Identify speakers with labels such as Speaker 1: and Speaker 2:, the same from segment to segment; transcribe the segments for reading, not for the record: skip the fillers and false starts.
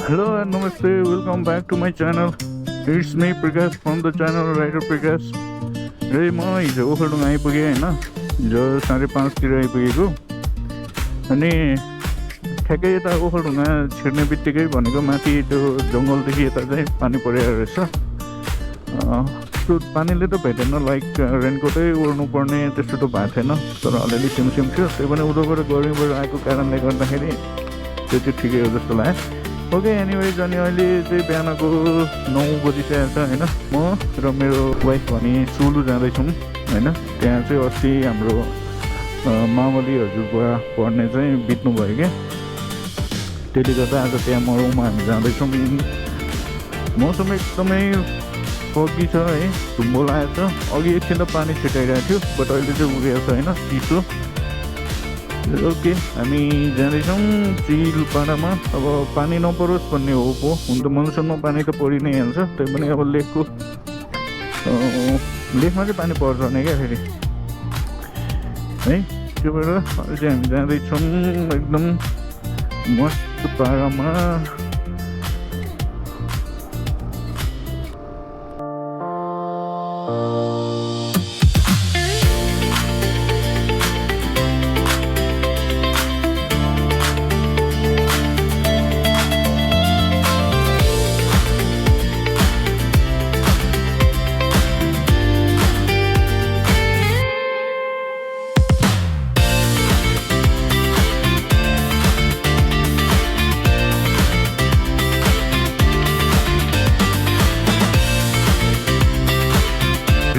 Speaker 1: Hello and namaste. Welcome back to my channel. It's me Prakash from the channel Writer Prakash. र म हिजो ओखलडुङ आइपुगेँ होइन, हिजो 5:30तिर आइपुगेको। अनि ठ्याक्कै यता ओखलडुङ्गा छिर्ने बित्तिकै भनेको माथि त्यो जङ्गलदेखि यता चाहिँ पानी परेको रहेछ। त्यो पानीले त भेटेन, लाइक रेनकोटै ओढ्नु पर्ने त्यस्तो त भएको थिएन, तर अलिअलि सिमसिम थियो। त्यही पनि उधरबाट गर्मीबाट आएको कारणले गर्दाखेरि त्यो चाहिँ ठिकै हो जस्तो लाग्यो। ओके, एनिवेज अनि अहिले चाहिँ बिहानको 9 बजिसकेको छ होइन। म र मेरो वाइफ भने सुलु जाँदैछौँ होइन। त्यहाँ चाहिँ अस्ति हाम्रो मामली हजुरबा पढ्ने चाहिँ बित्नु भयो क्या, त्यसले गर्दा आज त्यहाँ मरौमा हामी जाँदैछौँ। मौसम एकदमै फगी छ है, धुम्बो लागेको छ। अघि एकछिन त पानी छिटाइरहेको थियो, बट अहिले चाहिँ उगेको छ होइन, चिसो। ओके, हामी जाँदैछौँ चिलपाडामा। अब पानी नपरोस् भन्ने हो पो, हुन त मनसुनमा पानी त परि नै हाल्छ। त्यही पनि अब लेकमा चाहिँ पानी पर्छ नै क्या फेरि है। त्यो भएर अहिले चाहिँ हामी जाँदैछौँ एकदम मस्त पारामा।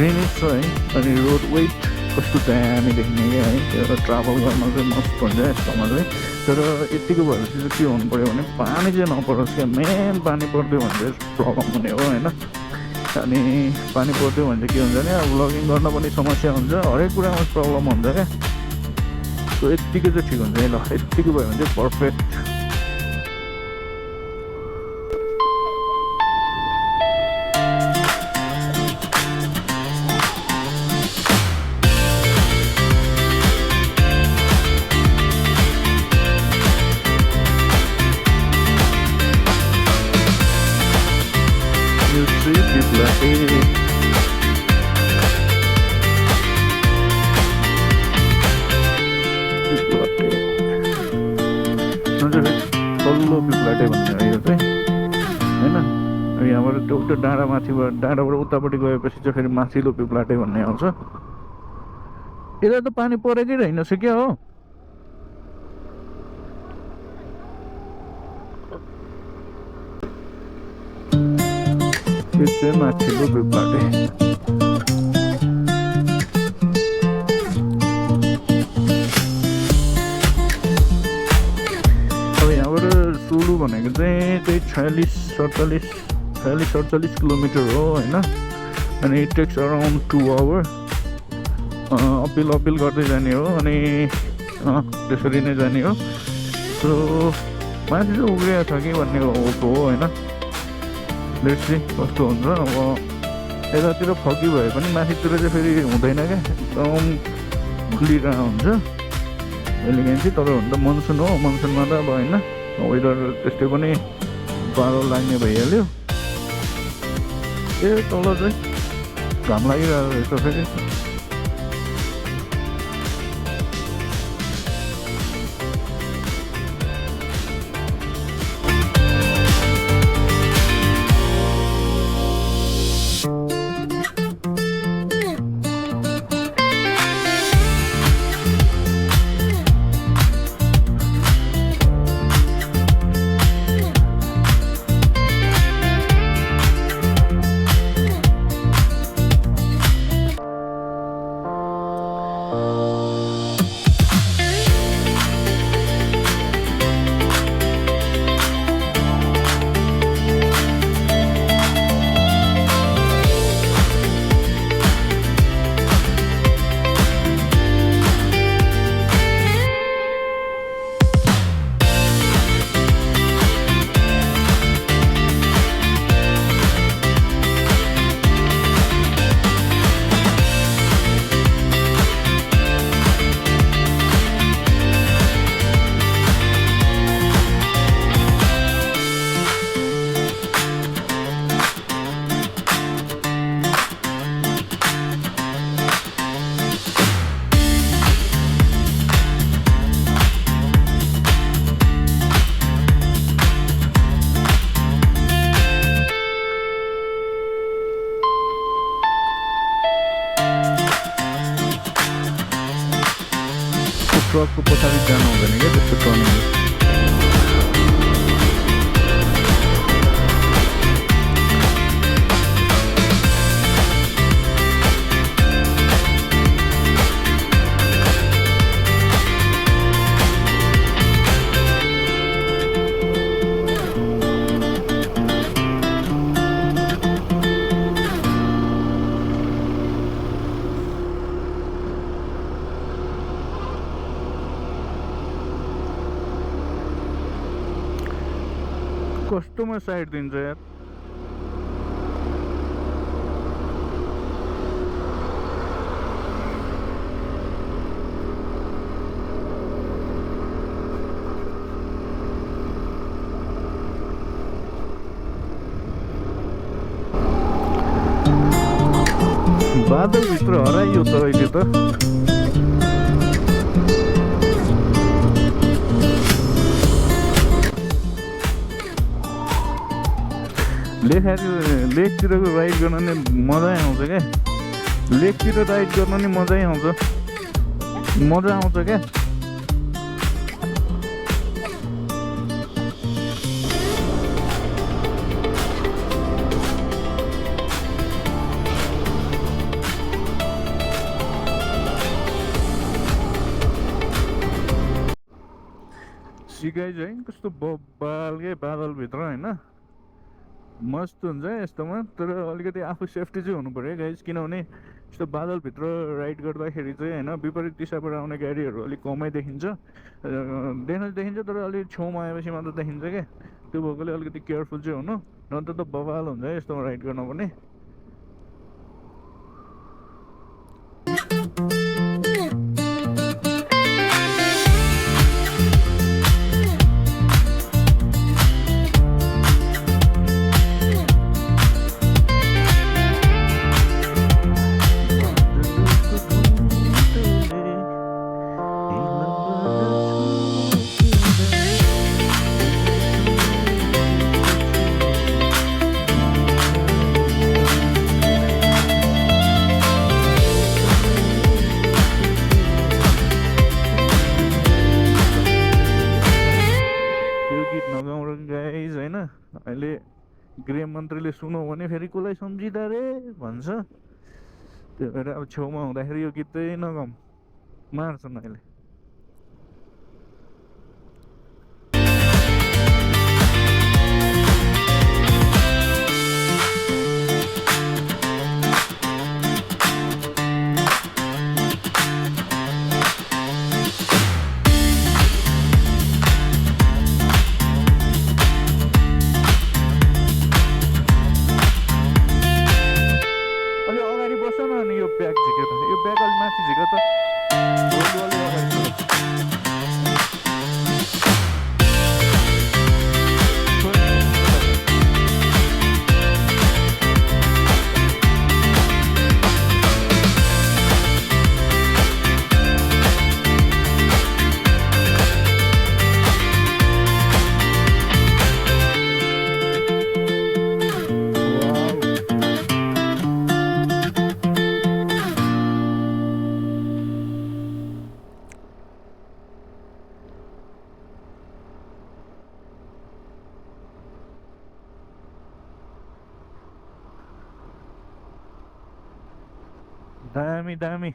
Speaker 1: ड्रेनेज छ है, अनि रोड वेट कस्तो दामी देखिने क्या है। त्यो ट्राभल गर्न चाहिँ मस्त हुन्छ यस्तोमा चाहिँ। तर यतिको भएपछि चाहिँ के हुनु पऱ्यो भने पानी चाहिँ नपरोस् क्या। मेन पानी पर्थ्यो भने चाहिँ प्रब्लम हुने हो होइन। अनि पानी पर्थ्यो भने चाहिँ के हुन्छ भने अब ब्लगिङ गर्न पनि समस्या हुन्छ, हरेक कुरामा प्रब्लम हुन्छ क्या। सो यत्तिकै चाहिँ ठिक हुन्छ है। ल, यत्तिको भयो भने चाहिँ पर्फेक्ट। तल्लो पिप्लाटे भन्ने हो यो चाहिँ होइन। यहाँबाट त्यो डाँडा माथिबाट, डाँडाबाट उतापट्टि गएपछि चाहिँ फेरि माथिल्लो पिप्लाटे भन्ने आउँछ। यता त पानी परेकै रहेनछ क्या हो। यो चाहिँ माथिल्लो पिप्लाटे। सुलु भनेको चाहिँ 46-47 किलोमिटर हो होइन। अनि it takes around 2 hour. Appeal गर्दै जाने हो अनि त्यसरी नै जाने हो। सो माथि चाहिँ उग्रिएको छ कि भन्ने हो होइन। लेट्स सी कस्तो हुन्छ। अब यतातिर फगी भए पनि माथितिर चाहिँ फेरि हुँदैन क्या, एकदम खुलिरहेको हुन्छ एलिगेन्सी। तर हुन त मनसुन हो, मनसुनमा त अब होइन वेदर त्यस्तै पनि पारो लाग्ने भइहाल्यो। तल चाहिँ घाम लागिरहेको रहेछ फेरि। कस्तोमा साइड दिन्छ यार। बादलभित्र हराइयो त अहिले त। लेकतिरको राइड गर्न नि मजै आउँछ क्या। लेकतिर राइड गर्न नि मजै आउँछ, मजा आउँछ क्या। सिकाइ चाहिँ कस्तो बब्बालकै बादलभित्र होइन, मस्त हुन्छ यस्तोमा। तर अलिकति आफू सेफ्टी चाहिँ हुनु पऱ्यो गाइज, किनभने यस्तो बादलभित्र राइड गर्दाखेरि चाहिँ होइन विपरीत दिशाबाट आउने गाडीहरू अलिक कमै देखिन्छ, देखिन्छ तर अलिक छेउमा आएपछि मात्र देखिन्छ क्या। त्यो भएकोले अलिकति केयरफुल चाहिँ हुनु, नत्र त बवाल हुन्छ यस्तोमा राइड गर्न पनि। अहिले गृह मन्त्रीले सुनौ भने फेरि कसलाई सम्झिँदा रे भन्छ। त्यो भएर अब छेउमा हुँदाखेरि यो गीत चाहिँ नगाउँ, मार्छन् अहिले। ब्याग झिक्यो त, यो ब्याग अलि माथि झिक्यो त, अलि अगाडि दामी दामी।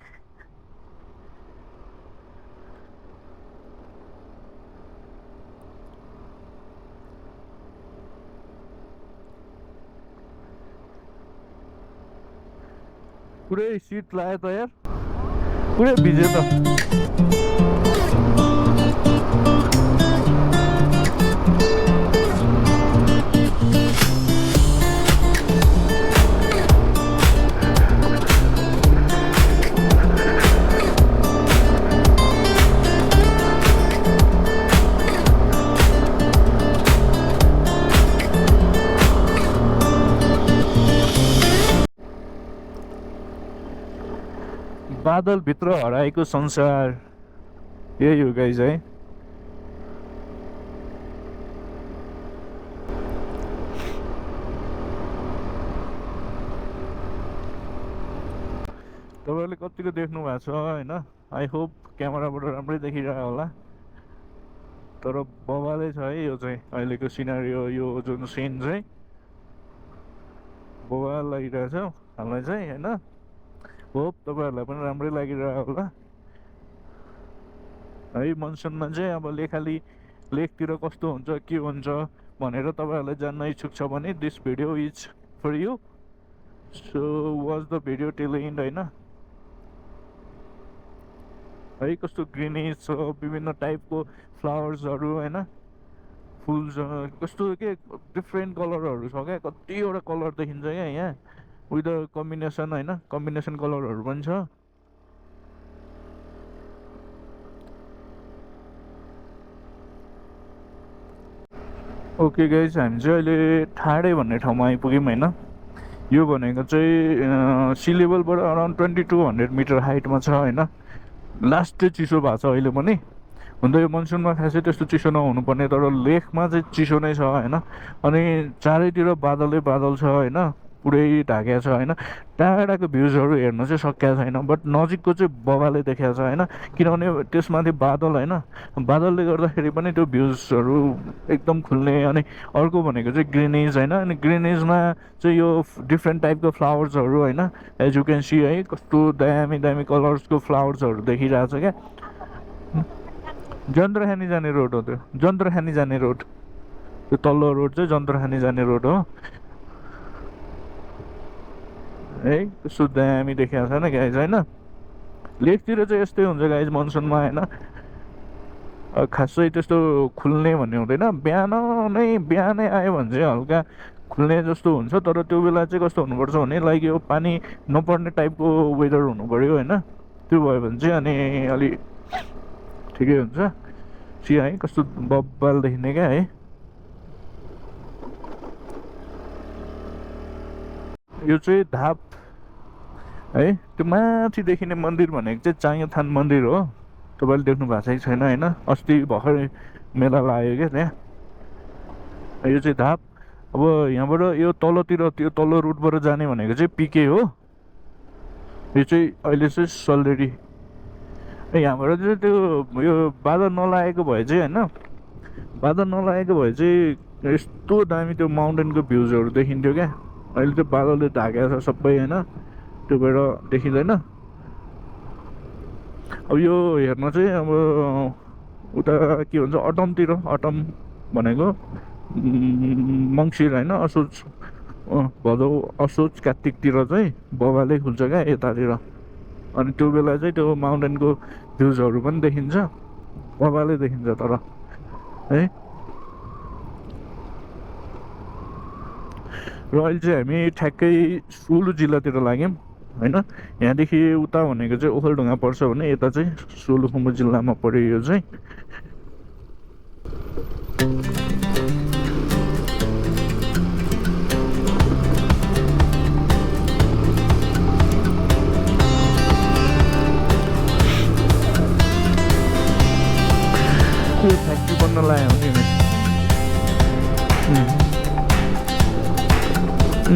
Speaker 1: पुरै सिट लाग्यो त यार, पुरै भिज्यो त। बादलभित्र हराएको संसार यही हो गाइज है। तपाईँहरूले कतिको देख्नु भएको छ होइन, आई होप क्यामेराबाट राम्रै देखिरहेको होला। तर बवालै छ है यो चाहिँ, अहिलेको सिनारियो यो जुन सिन चाहिँ बवाल लागिरहेछ हामीलाई चाहिँ होइन। होप तपाईँहरूलाई पनि राम्रै लागिरहेको होला है। मनसुनमा चाहिँ अब लेकतिर कस्तो हुन्छ के हुन्छ भनेर तपाईँहरूलाई जान्न इच्छुक छ भने this video is for you, so watch the video till end होइन। है कस्तो ग्रिनिस छ, विभिन्न टाइपको फ्लावर्सहरू होइन, फुल छ कस्तो के डिफ्रेन्ट कलरहरू छ क्या कतिवटा कलर देखिन्छ क्या यहाँ विथ कम्बिनेसन होइन कम्बिनेसन कलरहरू पनि छ ओके गाइज हामी चाहिँ अहिले ठाडे भन्ने ठाउँमा आइपुग्यौँ होइन यो भनेको चाहिँ सी लेभलबाट अराउन्ड 2200 मिटर हाइटमा छ होइन लास्ट चाहिँ चिसो भएको छ अहिले पनि हुन त यो मनसुनमा खासै त्यस्तो चिसो नहुनुपर्ने तर लेकमा चाहिँ चिसो नै छ होइन अनि चारैतिर बादलै बादल छ होइन पुरै ढाकेको छ होइन टाढाको भ्युजहरू हेर्न चाहिँ सकिएको छैन बट नजिकको चाहिँ बबाले देखाएको छ होइन किनभने त्यसमाथि बादल होइन बादलले गर्दाखेरि पनि त्यो भ्युजहरू एकदम खुल्ने अनि अर्को भनेको चाहिँ ग्रिनेज होइन अनि ग्रिनेजमा चाहिँ यो डिफ्रेन्ट टाइपको फ्लावर्सहरू होइन एज यु क्यान सी है कस्तो दामी दामी कलर्सको फ्लावर्सहरू देखिरहेको छ क्या जन्द्रखानी जाने रोड हो त्यो जन्द्रखानी जाने रोड त्यो तल्लो रोड चाहिँ जन्द्रखानी जाने रोड हो है कस्तो दामी देखिएको छ नि गाइज होइन लेकतिर चाहिँ यस्तै हुन्छ गाइज मनसुनमा होइन खासै त्यस्तो खुल्ने भन्ने हुँदैन बिहानै आयो भने चाहिँ हल्का खुल्ने जस्तो हुन्छ तर त्यो बेला चाहिँ कस्तो हुनुपर्छ भने लाइक यो पानी नपर्ने टाइपको वेदर हुनु पऱ्यो होइन त्यो भयो भने चाहिँ अनि अलि ठिकै हुन्छ सिया है कस्तो बब्बाल देखिने क्या है यो चाहिँ धाप है त्यो माथि देखिने मन्दिर भनेको चाहिँ चाङथान मन्दिर हो तपाईँले देख्नु भएको छ कि छैन होइन अस्ति भर्खरै मेला लाग्यो क्या त्यहाँ यो चाहिँ धाप अब यहाँबाट यो तलतिर त्यो तल्लो रुटबाट जाने भनेको चाहिँ पिके हो यो चाहिँ अहिले चाहिँ सलरेडी यहाँबाट चाहिँ त्यो यो बादल नलागेको भए चाहिँ होइन बादल नलागेको भए चाहिँ यस्तो दामी त्यो माउन्टेनको भ्युजहरू देखिन्थ्यो क्या अहिले त्यो बादलले ढाकेको छ सबै होइन त्यो भएर देखिँदैन अब यो हेर्न चाहिँ अब उता के भन्छ अटमतिर अटम भनेको मङ्सिर होइन असोज भदौ असोज कार्तिकतिर चाहिँ बबाले खुल्छ क्या यतातिर अनि त्यो बेला चाहिँ त्यो माउन्टेनको भ्युजहरू पनि देखिन्छ बबाले देखिन्छ तर है र अहिले चाहिँ हामी ठ्याक्कै सुलु जिल्लातिर लाग्यौँ होइन यहाँदेखि उता भनेको चाहिँ ओखलढुङ्गा पर्छ भने यता चाहिँ सोलुखुम्बु जिल्लामा पऱ्यो यो चाहिँ फ्याक्ट्री बन्न लाग्यो भने यो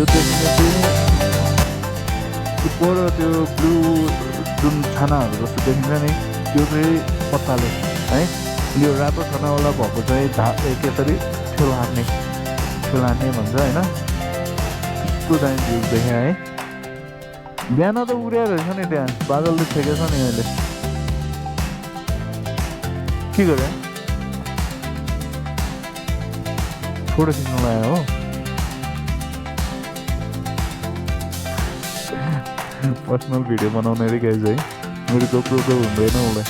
Speaker 1: देखिने चाहिँ पर त्यो ब्लू जुन छानाहरू जस्तो देखिन्छ नि त्यो चाहिँ पत्ताले है यो रातो छानावाला भएको चाहिँ केसरी ठेलार्ने भन्छ होइन कस्तो दामी भ्यू देखेँ है बिहान त उड्या रहेछ नि त्यहाँ बादलले छेकेछ नि अहिले के गरे फोटो खिच्नु लाग्यो हो पर्सनल भिडियो बनाउने अरे गाइज है मेरो गोप्रो त हुँदैन उसलाई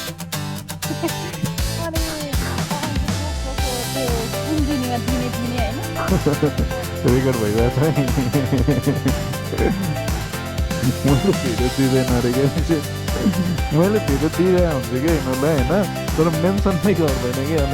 Speaker 1: रेकर्ड भइरहेछ है मैले भिडियो दिँदैन अरे क्या मैले भिडियो दिइरहेको हुन्छु कि यिनीहरूलाई होइन तर मेन्सन नै गर्दैन कि अनि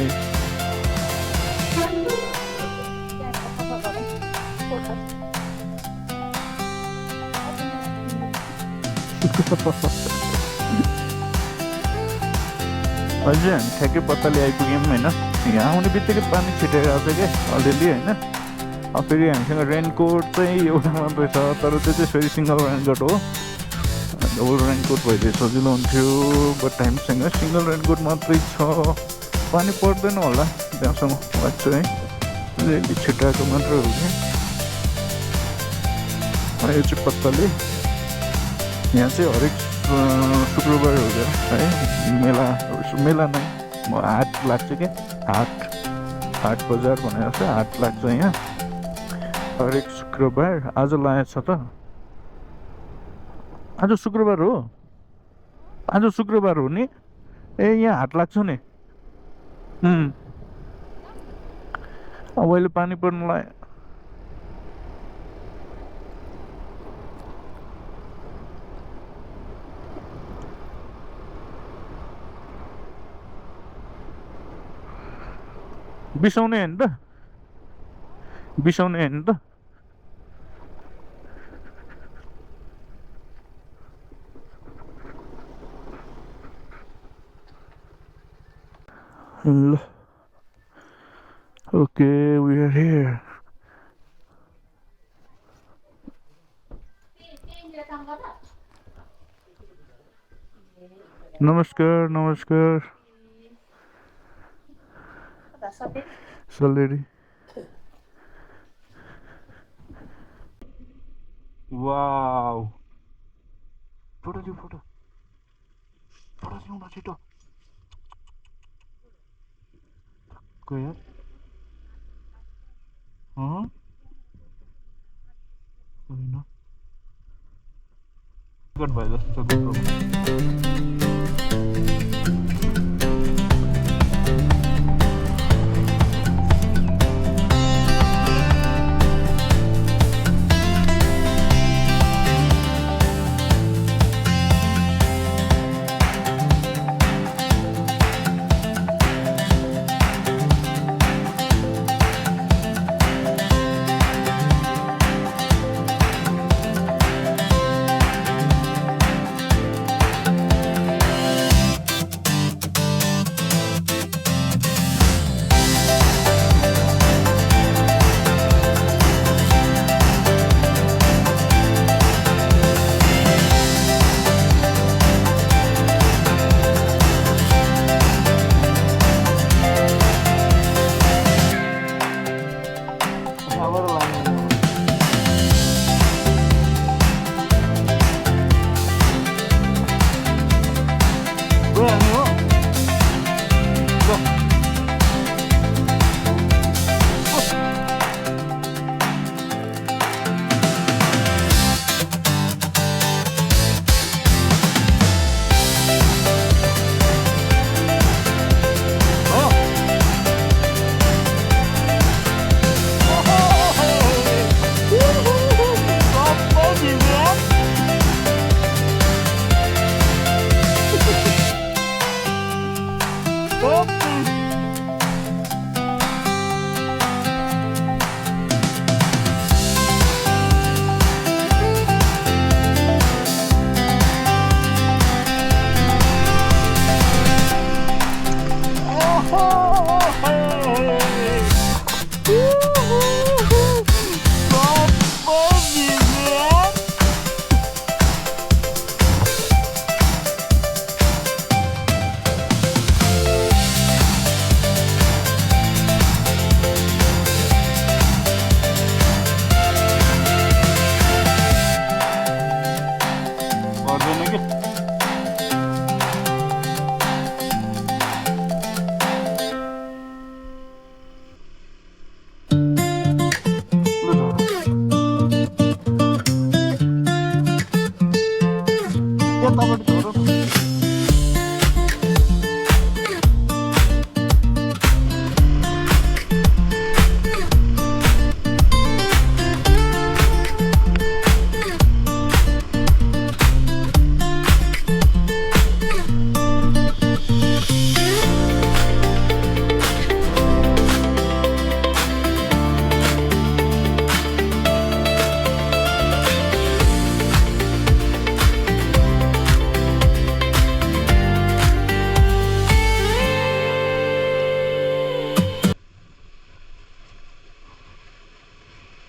Speaker 1: अझै हामी ठ्याक्कै पत्ताले आइपुग्यौँ होइन यहाँ आउने बित्तिकै पानी छिटेर आउँछ क्या अलिअलि होइन अब फेरि हामीसँग रेनकोट चाहिँ एउटा मात्रै छ तर त्यो चाहिँ फेरि सिङ्गल रेनकोट हो डबल रेनकोट भइदिए सजिलो हुन्थ्यो बट हामीसँग सिङ्गल रेनकोट मात्रै छ पानी पर्दैन होला त्यहाँसम्म लाग्छ है अलिअलि छिटाएको मात्रै हो कि यो चाहिँ पत्ताले यहाँ चाहिँ हरेक शुक्रबार हुन्छ है मेला नै हाट लाग्छ क्या हाट बजार भनेको छ। हाट लाग्छ यहाँ हरेक शुक्रबार। आज लागेको छ त। आज शुक्रबार हो। आज शुक्रबार हो नि। ए यहाँ हाट लाग्छ नि। अब अहिले पानी पर्नु लाग्यो। बिसाउने होइन त? बिसाउने होइन त? ल ओके, वी आर हियर। नमस्कार नमस्कार। सलेरी। वाउ, फोटो लिऊ, फोटो लिऊ न छिटो। गयो होइन कट भयो जस्तो छ गोप्रोमा।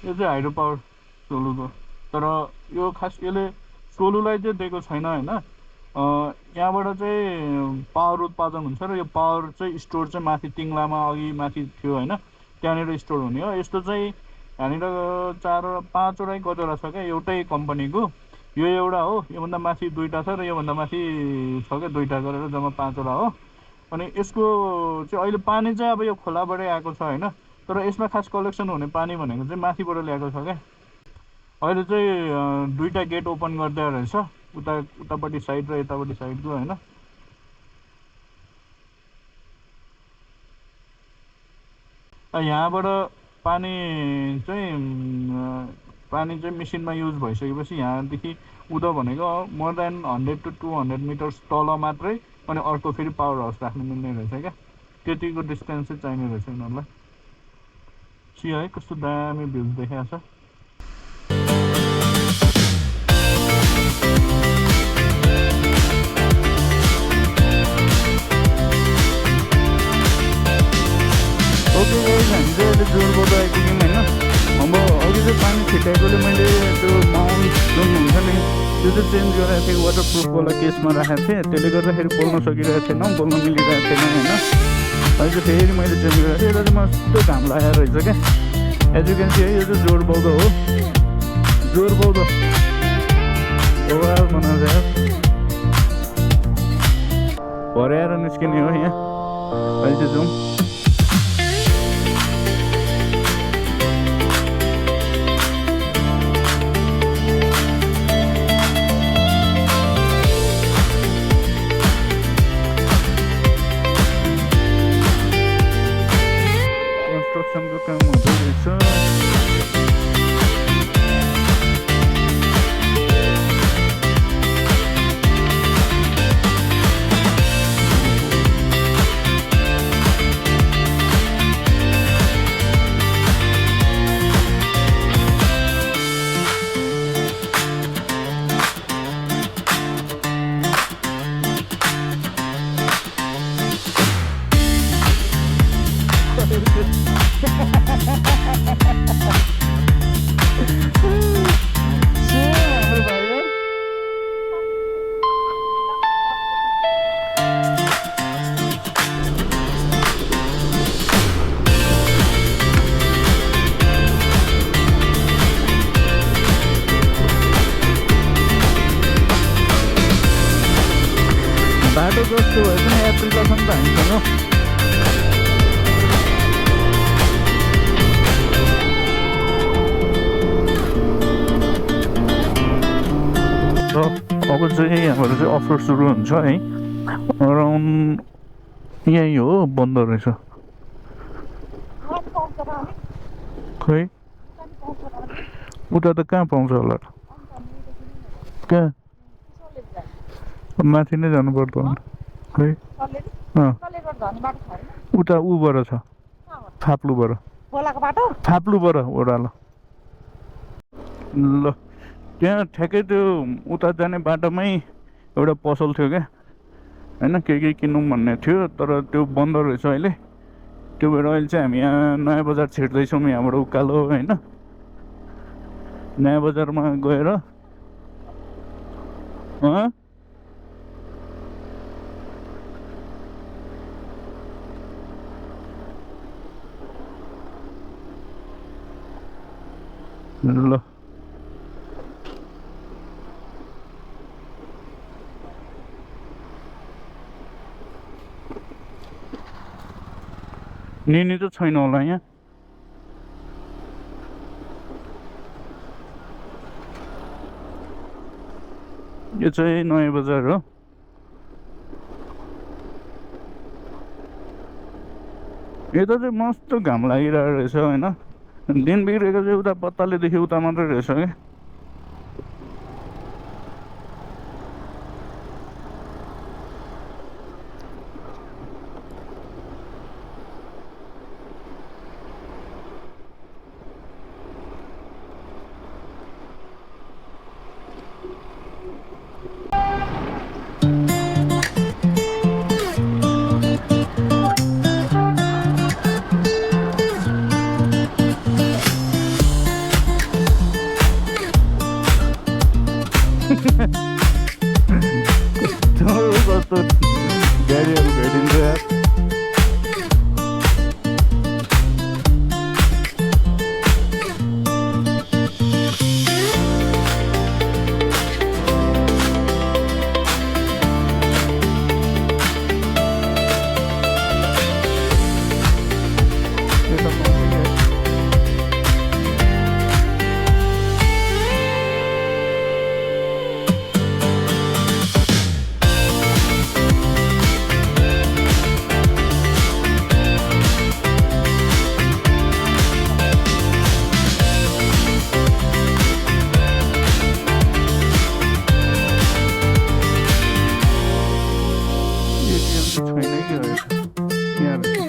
Speaker 1: यो चाहिँ हाइड्रो पावर सोलुको, तर यो खास यसले सोलुलाई चाहिँ दिएको छैन होइन। यहाँबाट चाहिँ पावर उत्पादन हुन्छ र यो पावर चाहिँ स्टोर चाहिँ माथि तिङ्लामा अघि माथि थियो होइन, त्यहाँनिर स्टोर हुने हो। यस्तो चाहिँ यहाँनिर 4-5वटा कतिवटा छ क्या एउटै कम्पनीको। यो एउटा हो, योभन्दा माथि 2टा छ र योभन्दा माथि छ क्या 2टा गरेर जम्मा 5वटा हो। अनि यसको चाहिँ अहिले पानी चाहिँ अब यो खोलाबाटै आएको छ होइन, तर यसमा खास कलेक्सन हुने पानी भनेको चाहिँ माथिबाट ल्याएको छ क्या। अहिले चाहिँ दुईवटा गेट ओपन गर्दै रहेछ, उतापट्टि साइड र यतापट्टि साइडको होइन। यहाँबाट पानी चाहिँ मेसिनमा युज भइसकेपछि यहाँदेखि उँधो भनेको मोर देन 100 to 200 मिटर्स तल मात्रै, अनि अर्को फेरि पावर हाउस राख्नु मिल्ने रहेछ क्या। त्यतिको डिस्टेन्स चाहिँ चाहिने रहेछ यिनीहरूलाई। है कस्तो दामी भ्यू देखाएको छ। ओके गाइस, हामी चाहिँ अहिले जोरबोट आइपुग्यौँ होइन। अब अघि चाहिँ पानी छिटाएकोले मैले त्यो माउन्ट जुन हुन्छ नि त्यो चाहिँ चेन्ज गरेको थिएँ, वाटरप्रुफवाला केसमा राखेको थिएँ, त्यसले गर्दाखेरि बोल्न सकिरहेको थिएन, बोल्न मिलिरहेको थिएन होइन। अहिले चाहिँ फेरि मैले चेन्ज गरेको थिएँ। यसलाई चाहिँ मस्तो घाम लागेको रहेछ क्या। एज यु क्यान सी है, यो चाहिँ जोरबौधो हो, जोरबौधो ओभरअल बनाउँछ यार। भरे आएर निस्किने हो यहाँ। अहिले चाहिँ जाउँ। कन्स्ट्रक्सनको काम हुँदै रहेछ। बाटो जस्तो भए पनि एप्रिलसम्म त हामीसँग र अब चाहिँ यहाँबाट चाहिँ अफर सुरु हुन्छ है। अराउन्ड यही हो, बन्द रहेछ खै। उता त कहाँ पाउँछ होला त, कहाँ माथि नै जानु पर्छ खै। उता उबाट छ, फाप्लुबाट, फाप्लुबाट ओह्रालो। ल त्यहाँ ठ्याक्कै त्यो उता जाने बाटोमै एउटा पसल थियो क्या होइन, के किनौँ भन्ने थियो, तर त्यो बन्द रहेछ अहिले। त्यो भएर अहिले चाहिँ हामी यहाँ नयाँ बजार छिर्दैछौँ, यहाँबाट उकालो होइन। नयाँ बजारमा गएर ल निनी त छैन होला यहाँ। यो चाहिँ नयाँ बजार हो। यता चाहिँ मस्त घाम लागिरहेको रहेछ होइन। दिन बिग्रेको चाहिँ उता बत्तालेदेखि उता मात्रै रहेछ क्या। त पहुँच गए। छैन कि यहाँ